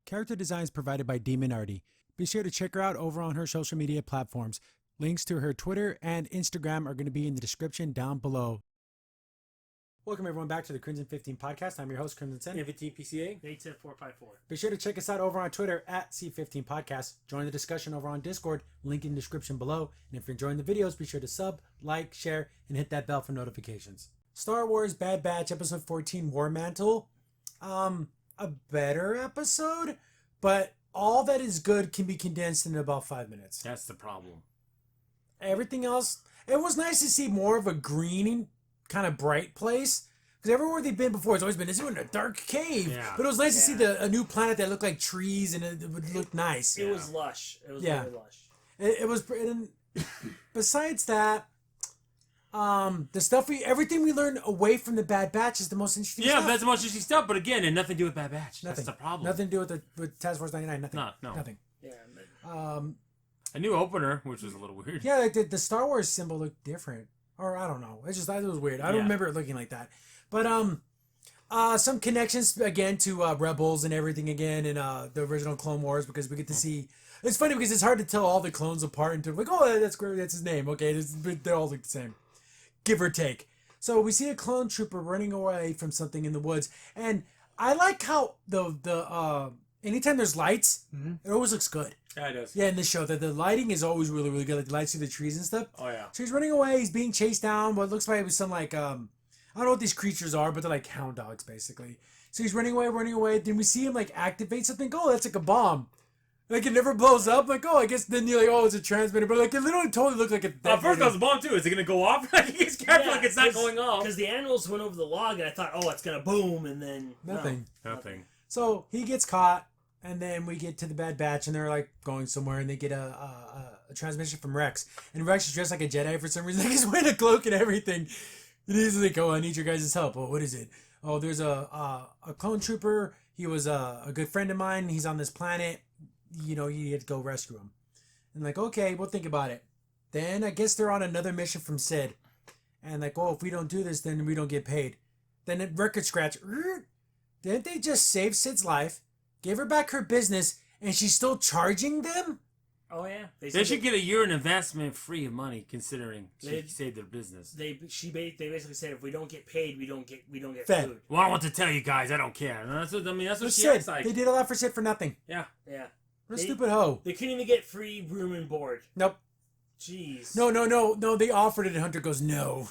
Character design is provided by Demon Artie. Be sure to check her out over on her social media platforms. Links to her Twitter and Instagram are going to be in the description down below. Welcome everyone back to the Crimson 15 podcast. I'm your host, Crimson Sen. 15 PCA. 810-454. Be sure to check us out over on Twitter at C15 Podcast. Join the discussion over on Discord, link in the description below. And if you're enjoying the videos, be sure to sub, like, share, and hit that bell for notifications. Star Wars Bad Batch Episode 14 War-Mantle. A better episode, but all that is good can be condensed in about 5 minutes. That's the problem. Everything else, it was nice to see more of a green, kind of bright place. Because everywhere they've been before, it's always been, this is in a dark cave. Yeah. But it was nice to see a new planet that looked like trees and it would look nice. It was lush. It was very lush. It was, and besides that, the stuff everything we learned away from the Bad Batch is the most interesting stuff. Yeah, that's the most interesting stuff, but again, it nothing to do with Bad Batch. Nothing. That's the problem. Nothing to do with Task Force 99. Nothing. No. Nothing. Yeah. A new opener, which was a little weird. Yeah, like the Star Wars symbol looked different. Or I don't know. It's just, it was weird. I don't remember it looking like that. But some connections again to Rebels and everything again in the original Clone Wars, because we get to see. It's funny because it's hard to tell all the clones apart and like, oh, that's great, that's his name. Okay, they all look the same, give or take. So we see a clone trooper running away from something in the woods, and I like how the anytime there's lights, it always looks good. Yeah, it does. Yeah, in this show, the lighting is always really, really good. Like the lights through the trees and stuff. Oh yeah. So he's running away. He's being chased down. What looks like it was some like I don't know what these creatures are, but they're like hound dogs basically. So he's running away. Then we see him like activate something. Oh, that's like a bomb. Like it never blows up. Like, oh, I guess then you're like, oh, it's a transmitter. But like it literally totally looked like a. At first, that was a bomb too. Is it gonna go off? Like he's careful, like it's not going off. Because the animals went over the log, and I thought, oh, it's gonna boom, and then Nothing. Nothing. So he gets caught, and then we get to the Bad Batch, and they're like going somewhere, and they get a transmission from Rex, and Rex is dressed like a Jedi for some reason. Like he's wearing a cloak and everything. And he's like, oh, I need your guys' help. Oh, what is it? Oh, there's a clone trooper. He was a good friend of mine. He's on this planet. You know, you had to go rescue him. And like, okay, we'll think about it. Then I guess they're on another mission from Sid. And like, oh, if we don't do this, then we don't get paid. Then at record scratch, didn't they just save Sid's life, gave her back her business, and she's still charging them? Oh yeah, They should get a year in investment free of money, considering she saved their business. They basically said if we don't get paid, we don't get Fed. food. Well, I don't want to tell you guys. I don't care. And that's what she Sid, acts like. they did a lot for Sid for nothing. Yeah. What a stupid hoe. They couldn't even get free room and board. Nope. Jeez. No. They offered it, and Hunter goes, no.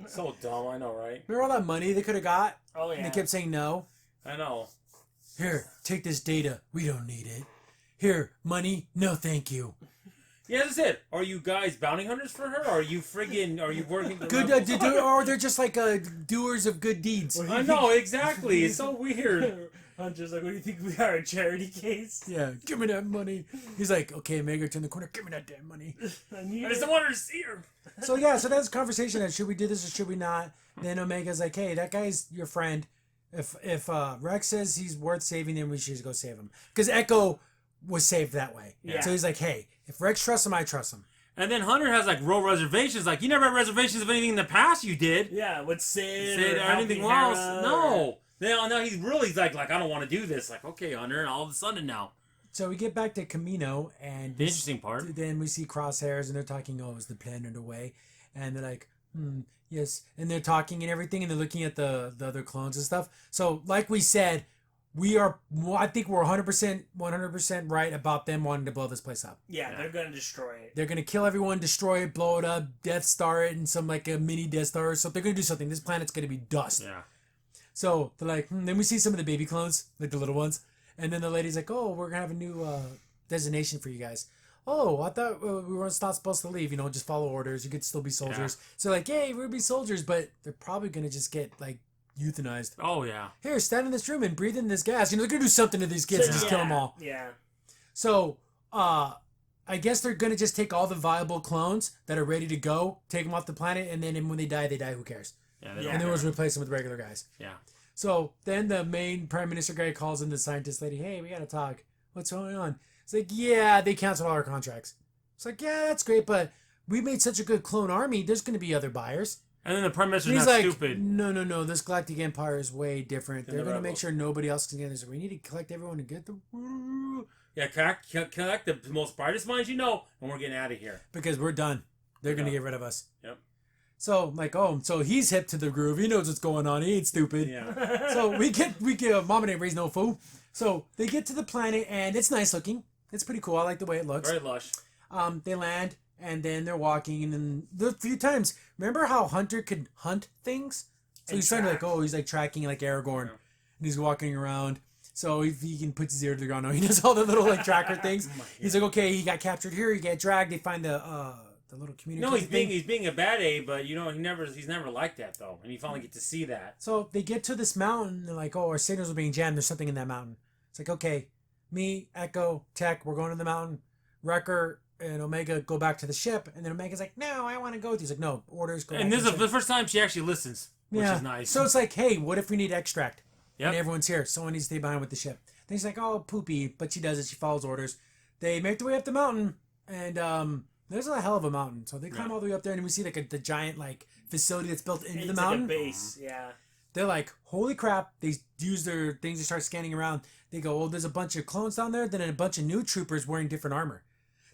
So dumb. I know, right? Remember all that money they could have got? Oh yeah. And they kept saying no. I know. Here, take this data. We don't need it. Here, money. No, thank you. Yeah, that's it. Are you guys bounty hunters for her? Or are you working the Good, rebels? or they're just like doers of good deeds. I know, exactly. It's so weird. Hunter's like, what do you think we are, a charity case? Yeah, give me that money. He's like, okay, Omega, turn the corner. Give me that damn money. I just don't want her to see her. So that's a conversation of should we do this or should we not? Then Omega's like, hey, that guy's your friend. If Rex says he's worth saving, then we should just go save him. Because Echo was saved that way. Yeah. So he's like, hey, if Rex trusts him, I trust him. And then Hunter has like real reservations. Like, you never had reservations of anything in the past you did. Yeah, with Sid Or or anything helping else. Hera No. Now he's really like I don't want to do this. Like, okay, Hunter, and all of a sudden now. So we get back to Camino, and The interesting part. Then we see Crosshairs, and they're talking, oh, is the plan underway? And they're like, yes. And they're talking and everything, and they're looking at the other clones and stuff. So, like we said, I think we're 100% right about them wanting to blow this place up. Yeah, they're gonna destroy it. They're gonna kill everyone, destroy it, blow it up, Death Star it, and some like a mini Death Star or something. They're gonna do something. This planet's gonna be dust. Yeah. So they're like, then we see some of the baby clones, like the little ones. And then the lady's like, oh, we're gonna have a new designation for you guys. Oh, I thought we were not supposed to leave, just follow orders. You could still be soldiers. Yeah. So like, hey, we're gonna be soldiers, but they're probably gonna just get like euthanized. Oh yeah. Here, stand in this room and breathe in this gas. They're gonna do something to these kids and just kill them all. Yeah. So, I guess they're gonna just take all the viable clones that are ready to go, take them off the planet, and then when they die. Who cares? Yeah. And then we'll replace them with regular guys. Yeah. So then the main prime minister guy calls in the scientist lady. Hey, we gotta talk. What's going on? It's like, yeah, they canceled all our contracts. It's like, yeah, that's great, but we made such a good clone army. There's gonna be other buyers. And then the Prime Minister's He's not like, stupid. no. This Galactic Empire is way different. Than They're the going to make rebels. sure nobody else can get this. We need to collect everyone to get the... Yeah, collect the most brightest minds you know, and we're getting out of here. Because we're done. They're going to Yeah. get rid of us. Yep. So, like, so he's hip to the groove. He knows what's going on. He ain't stupid. Yeah. So we get Mom and raise no fool. So they get to the planet, and it's nice looking. It's pretty cool. I like the way it looks. Very lush. They land, and then they're walking, and then the few times, remember how Hunter could hunt things? So And he's trying to track. he's like tracking like Aragorn, Yeah. and he's walking around. So if he can put his ear to the ground, no, he does all the little like tracker things. He's like, okay, he got captured here, he got dragged. They find the little communication. No, he's being a bad A, but you know he's never like that though, and you finally get to see that. So they get to this mountain, and they're like, oh, our signals are being jammed. There's something in that mountain. It's like, okay, me, Echo, Tech, we're going to the mountain. Wrecker and Omega go back to the ship, and then Omega's like, no, I want to go. He's like, no, orders. Go And back this to is the the ship. first time she actually listens, which is nice. So it's like, hey, what if we need extract? Yep. And everyone's here. Someone needs to stay behind with the ship. Then he's like, oh, poopy. But she does it. She follows orders. They make their way up the mountain, and there's a hell of a mountain. So they climb all the way up there, and we see like the giant like facility that's built into the mountain. Like a base, yeah. They're like, holy crap. They use their things to start scanning around. They go, oh, there's a bunch of clones down there. Then a bunch of new troopers wearing different armor.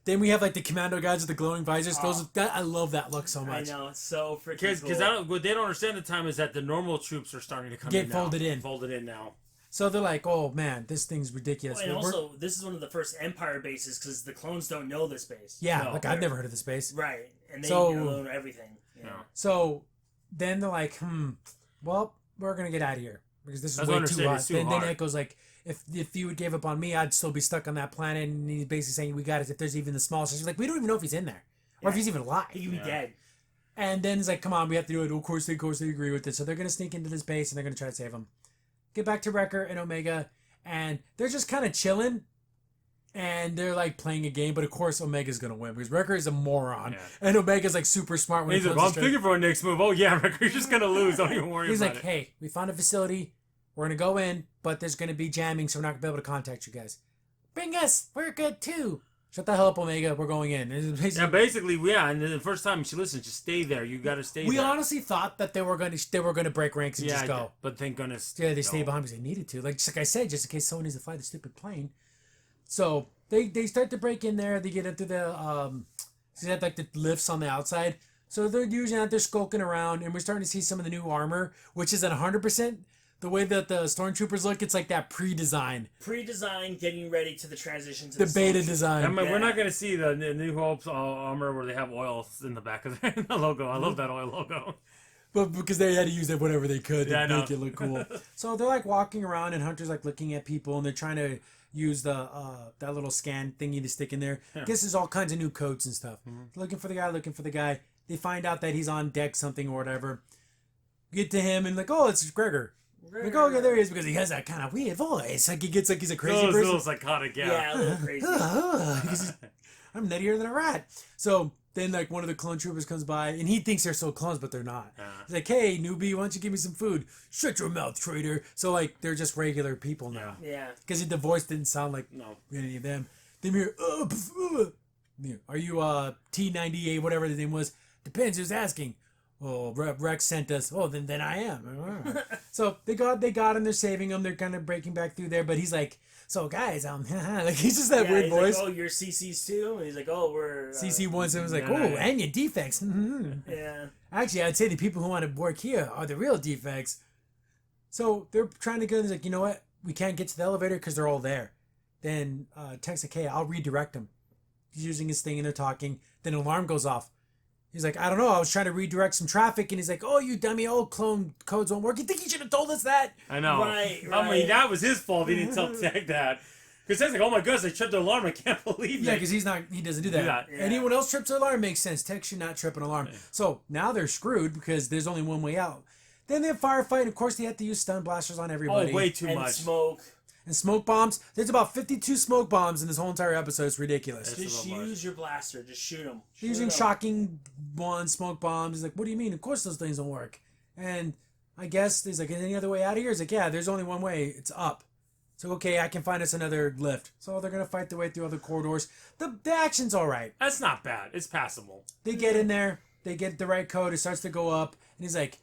Then we have like the commando guys with the glowing visors. I love that look so much. I know, it's so freaking Because cool. what they don't understand at the time is that the normal troops are starting to come Get in folded now. in. Folded in now. So they're like, oh man, this thing's ridiculous. And We're- also, this is one of the first Empire bases because the clones don't know this base. yeah, No, like I've never heard of this base. Right. And they So- own everything. You know? No. So then they're like, well, we're gonna get out of here because this is That's way what too understand, hot. it's too Then hard. Echo's like, if you would give up on me, I'd still be stuck on that planet. And he's basically saying, we got it. If there's even the smallest, she's like, we don't even know if he's in there or if Yeah. he's even alive. He could be Yeah. dead. And then it's like, come on, we have to do it. Of course they agree with it. So they're gonna sneak into this base and they're gonna try to save him. Get back to Wrecker and Omega, and they're just kind of chilling. And they're like playing a game, but of course Omega's gonna win because Wrecker is a moron, Yeah. and Omega's like super smart when He's it like, comes well, I'm to thinking for our next move. Oh yeah, Wrecker's just gonna lose. Don't even worry He's about like, it. hey, we found a facility. We're going to go in, but there's going to be jamming, so we're not going to be able to contact you guys. Bring us. We're good, too. Shut the hell up, Omega. We're going in. It's Yeah, basically- basically, yeah. And then the first time she listens, just stay there. You got to stay we there. honestly thought that they were going to break ranks and just go. but thank goodness. Yeah, they stayed no. behind because they needed to. Like I said, just in case someone needs to fly the stupid plane. So they start to break in there. They get into the they have like the lifts on the outside. So they're usually out there skulking around, and we're starting to see some of the new armor, which is at 100%. The way that the stormtroopers look, it's like that pre-design, Pre-designed, getting ready to the transition to the beta Stormtrooper. design. I mean, Yeah. we're not going to see the New Hope's armor where they have oil in the back of the logo. I love that oil logo. But because they had to use it whatever they could Yeah, I to know. make it look cool. So they're like walking around, and Hunter's like looking at people, and they're trying to use the that little scan thingy to stick in there. Yeah. Guess there's all kinds of new codes and stuff. Mhm. Looking for the guy. They find out that he's on deck something or whatever. Get to him and like, oh, it's Gregor. Like, oh yeah, there he is, because he has that kind of weird voice. Like he gets like he's a crazy Those person. little psychotic, Yeah, a little crazy. Because he's- I'm nuttier than a rat. So then like one of the clone troopers comes by, and he thinks they're still clones, but they're not. He's like, hey, newbie, why don't you give me some food? Shut your mouth, traitor. So like they're just regular people now. Yeah. Because the voice didn't sound like No. any of them. Then we hear, yeah, are you T98, whatever the name was? Depends who's asking. Oh, Rex sent us. Oh, then I am. So they got him. They're saving him. They're kind of breaking back through there. But he's like, so guys, like he's just that Yeah, weird he's voice. Like, oh, you're CCs too? And he's like, oh, we're... CC once and was like, yeah, oh, yeah. and your defects. Yeah. Actually, I'd say the people who want to work here are the real defects. So they're trying to go. He's like, you know what? We can't get to the elevator because they're all there. Then Tech's like, hey, I'll redirect them. He's using his thing and they're talking. Then an alarm goes off. He's like, I don't know. I was trying to redirect some traffic. And he's like, oh, you dummy. Oh, clone codes won't work. You think you should have told us that? I know. Right, I mean, right. that was his fault. He didn't tell Tech that. Because Tech's like, oh my goodness, they tripped the alarm. I can't believe Yeah, it. because he doesn't do that. Do that. Yeah. Anyone else trips an alarm makes sense. Tech should not trip an alarm. Yeah. So now they're screwed because there's only one way out. Then they have firefight. And of course, they have to use stun blasters on everybody. Oh, way too And much. smoke. And smoke bombs. There's about 52 smoke bombs in this whole entire episode. It's ridiculous. That's Just a little use your blaster. Just shoot them. They're using shocking one smoke bombs. He's like, what do you mean? Of course those things don't work. And I guess he's like, is there any other way out of here? He's like, yeah, there's only one way. It's up. So, okay, I can find us another lift. So they're going to fight their way through other corridors. The action's all right. That's not bad. It's passable. They get in there. They get the right code. It starts to go up. And he's like,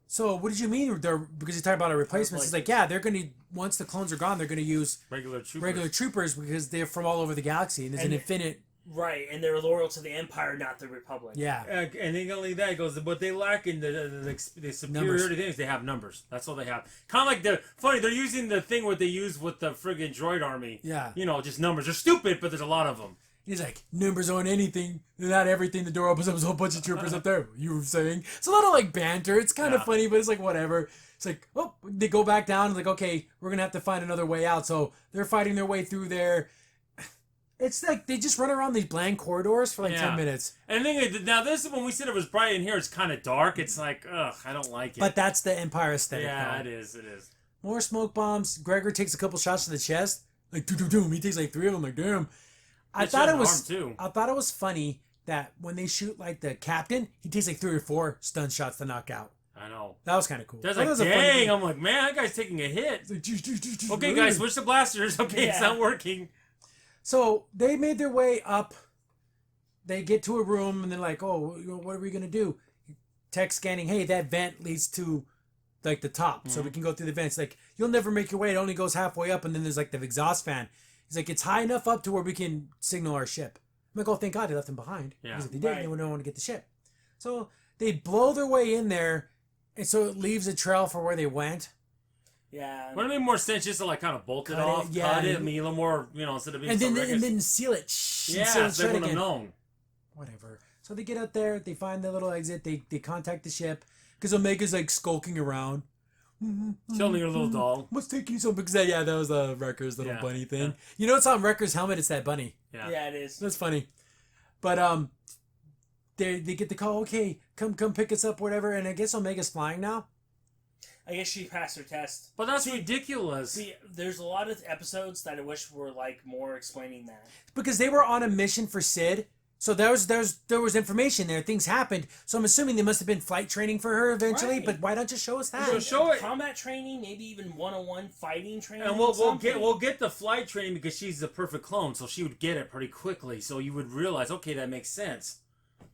so what did you mean? Because he's talking about a replacement. He's like, yeah, they're going to, once the clones are gone, they're going to use regular troopers because they're from all over the galaxy. And there's an infinite... Right, and they're loyal to the Empire, not the Republic. Yeah. And then only that, he goes, but they lack in the superiority things. They have numbers. That's all they have. Kind of like they're using the thing what they use with the friggin' droid army. Yeah. You know, just numbers. They're stupid, but there's a lot of them. He's like, numbers on anything, not everything. The door opens up, there's a whole bunch of troopers up there. You were saying. It's a lot of like banter. It's kind of funny, but it's like whatever. It's like, oh, they go back down. It's like, okay, we're going to have to find another way out. So they're fighting their way through there. It's like they just run around these blank corridors for like 10 minutes. And then, now this is when we said it was bright in here. It's kind of dark. It's like, ugh, I don't like it. But that's the Empire aesthetic. Yeah, it is. More smoke bombs. Gregor takes a couple shots to the chest. Like, doom. He takes like 3 of them. Like, damn. I thought it was funny that when they shoot like the captain, he takes like 3 or 4 stun shots to knock out. I know. That was kind of cool. That's like, dang. I'm like, man, that guy's taking a hit. Like, okay, guys, switch the blasters. Okay, it's not working. So they made their way up. They get to a room and they're like, oh, what are we going to do? Tech scanning, hey, that vent leads to like the top, so we can go through the vents. Like, you'll never make your way. It only goes halfway up, and then there's like the exhaust fan. He's like, it's high enough up to where we can signal our ship. I'm like, oh, thank God they left him behind. Yeah. Because if they didn't, they wouldn't want to get the ship. So they blow their way in there, and so it leaves a trail for where they went. Yeah. Wouldn't it make more sense just to like kind of bolt it off, cut it, I mean, a little more, you know, instead of being and then seal it. Yeah, so they wouldn't have known. Whatever. So they get out there, they find the little exit, they contact the ship, because Omega's like skulking around. She's only her little doll. What's taking you so? Because that was Wrecker's little bunny thing. Yeah. You know, it's on Wrecker's helmet. It's that bunny. Yeah, it is. That's funny. But they get the call. Okay, come pick us up, whatever. And I guess Omega's flying now. I guess she passed her test. But that's ridiculous. See, there's a lot of episodes that I wish were like more explaining that. Because they were on a mission for Sid. So there was information there. Things happened. So I'm assuming there must have been flight training for her eventually. Right. But why don't you show us that? So show it. Combat training, maybe even 101 fighting training. And we'll get the flight training because she's the perfect clone, so she would get it pretty quickly. So you would realize, okay, that makes sense.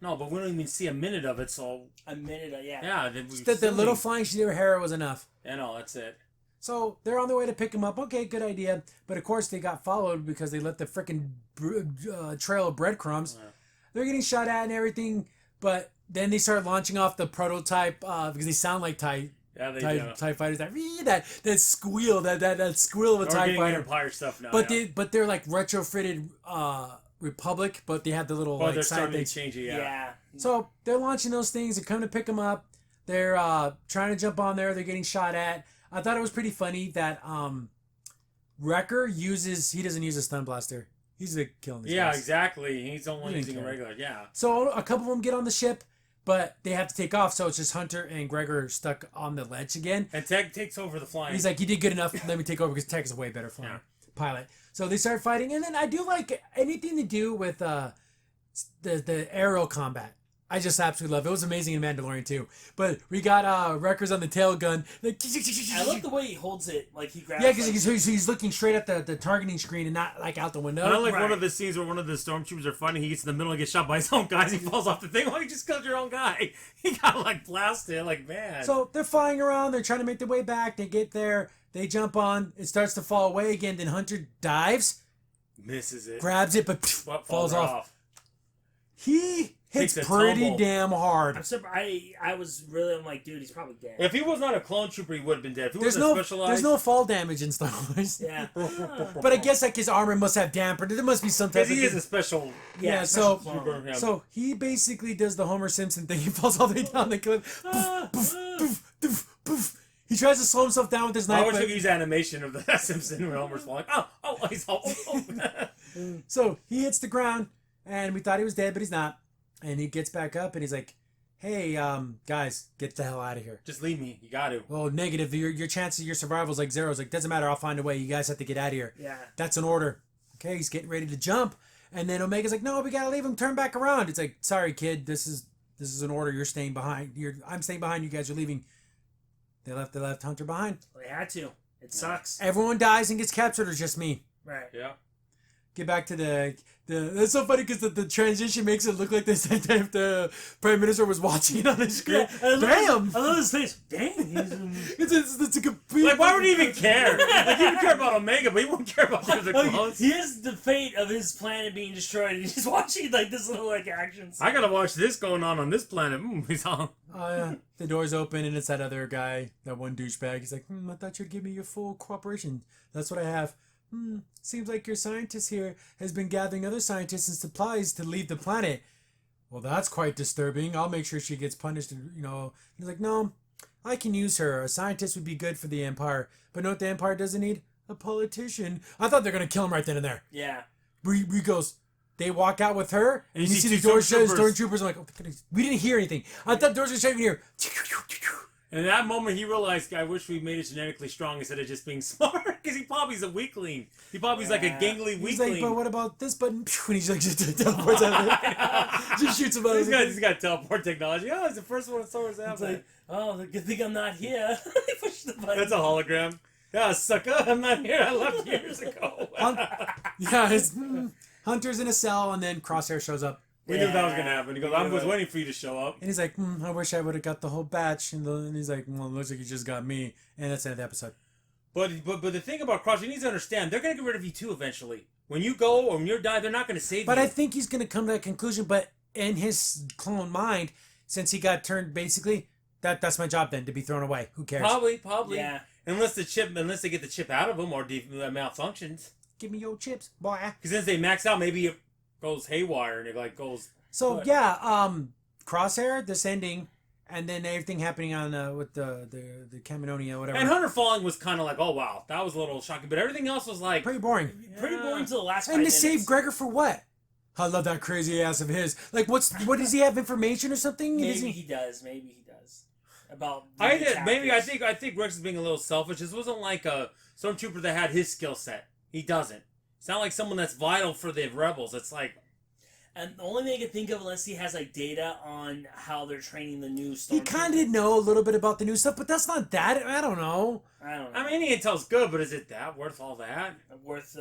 No, but we don't even see a minute of it. So a minute, yeah. Yeah, the little flying she did with Hera was enough. Yeah, no, that's it. So they're on their way to pick him up. Okay, good idea. But of course they got followed because they left the freaking trail of breadcrumbs. Yeah. They're getting shot at and everything, but then they start launching off the prototype because they sound like TIE fighters. That squeal, that squeal of a TIE fighter. Empire stuff now. But they're like retrofitted Republic, but they have the little they're side things. Change it, yeah. So they're launching those things. They're coming to pick them up. They're trying to jump on there. They're getting shot at. I thought it was pretty funny that Wrecker doesn't use a stun blaster. He's killing these guys. Exactly. He's the one using a regular. Yeah. So a couple of them get on the ship, but they have to take off. So it's just Hunter and Gregor stuck on the ledge again. And Tech takes over the flying. He's like, you did good enough. Let me take over because Tech is a way better pilot. So they start fighting, and then I do like anything to do with the aerial combat. I just absolutely love it. It was amazing in Mandalorian too. But we got Wreckers on the tail gun. Like, I love the way he holds it. Like he grabs. Yeah, because he's looking straight at the targeting screen and not like out the window. I like one of the scenes where one of the stormtroopers are fighting. He gets in the middle and gets shot by his own guys. He falls off the thing. Well, you just killed your own guy. He got like blasted. Like, man. So they're flying around. They're trying to make their way back. They get there. They jump on. It starts to fall away again. Then Hunter dives, misses it, grabs it, but falls off. He hits pretty damn hard. I'm surprised. I'm like, dude, he's probably dead. If he was not a clone trooper, he would have been dead. If he there's no fall damage in Star Wars. Yeah. But I guess like his armor must have dampened. There must be some type of... Because he is a special... Yeah, so he basically does the Homer Simpson thing. He falls all the way down the cliff. Poof, poof, poof, poof, poof. He tries to slow himself down with his knife. I wish we could use animation of the Simpson when Homer's falling. He's all... So he hits the ground, and we thought he was dead, but he's not. And he gets back up, and he's like, hey, guys, get the hell out of here. Just leave me. You got to. Well, negative. Your chance of your survival is like zero. It's like, doesn't matter. I'll find a way. You guys have to get out of here. Yeah. That's an order. Okay, he's getting ready to jump. And then Omega's like, no, we got to leave him. Turn back around. It's like, sorry, kid. This is an order. You're staying behind. I'm staying behind. You guys are leaving. They left Hunter behind. Well, they had to. It sucks. Everyone dies and gets captured, or just me. Right. Yeah. get back to the that's so funny because the transition makes it look like this if the prime minister was watching it on his screen. Damn! I love his face. Dang! It's a complete. Like, why would he even care? Like, he would care about Omega, but he wouldn't care about the other clones. He has the fate of his planet being destroyed, and he's watching like this little like actions. I gotta watch this going on this planet. He's on. Oh yeah, the doors open and it's that other guy, that one douchebag. He's like, I thought you'd give me your full cooperation. That's what I have. Seems like your scientist here has been gathering other scientists and supplies to leave the planet. Well, that's quite disturbing. I'll make sure she gets punished, you know. He's like, no, I can use her. A scientist would be good for the Empire. But know what the Empire doesn't need? A politician. I thought they were going to kill him right then and there. Yeah. He goes, they walk out with her, and you see the doors shut, stormtroopers. I'm like, oh, we didn't hear anything. I thought doors were shut in here. And in that moment, he realized, I wish we made it genetically strong instead of just being smart. Because he probably's a weakling. He probably's like a gangly weakling. He's like, but what about this button? And he's like, just teleports out of it. Just shoots him out of it. He's got teleport technology. Oh, he's the first one in Star Wars to have that. Oh, good thing I'm not here. Push the button. That's a hologram. Yeah, sucker, I'm not here. I left years ago. It's Hunter's in a cell, and then Crosshair shows up. We knew that was going to happen. He goes, I was waiting for you to show up. And he's like, I wish I would have got the whole batch. And he's like, well, it looks like you just got me. And that's the end of the episode. But the thing about Cross, you need to understand, they're going to get rid of you too eventually. When you go or when you die, they're not going to save you. But I think he's going to come to that conclusion. But in his clone mind, since he got turned, basically, that's my job then, to be thrown away. Who cares? Probably. Yeah. Unless they get the chip out of him or malfunctions. Give me your chips, boy. Because since they max out, maybe it goes haywire and it like goes. So yeah, Crosshair, this ending, and then everything happening on with the Kaminonia, whatever. And Hunter falling was kind of like, oh wow, that was a little shocking. But everything else was like pretty boring. Pretty boring to the last. And to save Gregor for what? I love that crazy ass of his. Like, what does he have information or something? Maybe he does. About I think Rex is being a little selfish. This wasn't like a stormtrooper that had his skill set. He doesn't. It's not like someone that's vital for the rebels. It's like. And the only thing I can think of, unless he has like data on how they're training the new stormtroopers. He kind of know a little bit about the new stuff, but that's not that. I don't know. I mean, intel's good, but is it that worth all that? Worth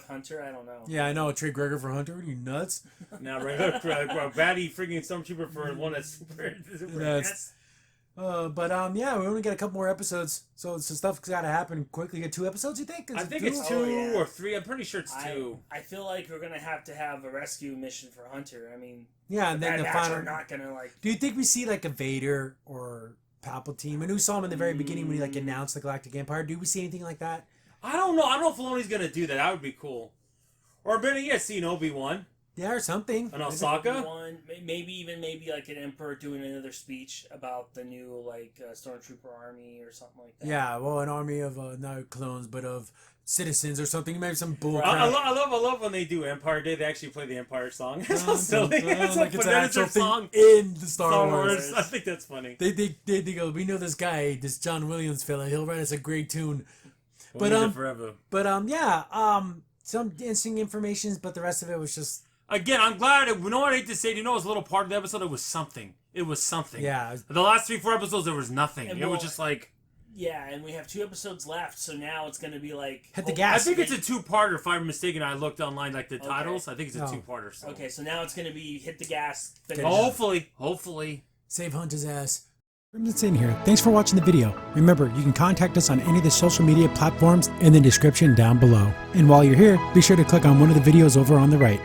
Hunter? I don't know. Yeah, I know. Trade Gregor for Hunter? Are you nuts? Now, baddie freaking stormtrooper for one that's super nuts. Yeah, we only got a couple more episodes, so stuff's got to happen quickly. Get 2 episodes, you think? I think it's 2 or 3. I'm pretty sure it's 2. I feel like we're gonna have to have a rescue mission for Hunter. I mean, yeah, and then the final. Are not gonna like. Do you think we see like a Vader or Palpatine? When we saw him in the very beginning when he like announced the Galactic Empire. Do we see anything like that? I don't know. I don't know if Filoni's gonna do that. That would be cool. Or better yet, see an Obi-Wan. Yeah, or something. An Osaka? Maybe like an Emperor doing another speech about the new Stormtrooper army or something like that. Yeah, well, an army of not clones but of citizens or something. Maybe some bull. I love when they do Empire Day. They actually play the Empire song. It's so silly. It's like it's an actual song in the Star Wars. I think that's funny. They go. We know this guy, this John Williams fella. He'll write us a great tune. Forever. Some interesting information, but the rest of it was just. Again, I'm glad. You know what I hate to say? You know, it was a little part of the episode. It was something. Yeah. The last 3-4 episodes, there was nothing. It was just like. Yeah, and we have 2 episodes left, so now it's going to be like. Hit the gas. I think it's a 2-parter. If I'm mistaken, I looked online like the titles. I think it's a 2-parter. So. Okay, so now it's going to be hit the gas. Hopefully. Save Hunter's ass. That's in here. Thanks for watching the video. Remember, you can contact us on any of the social media platforms in the description down below. And while you're here, be sure to click on one of the videos over on the right.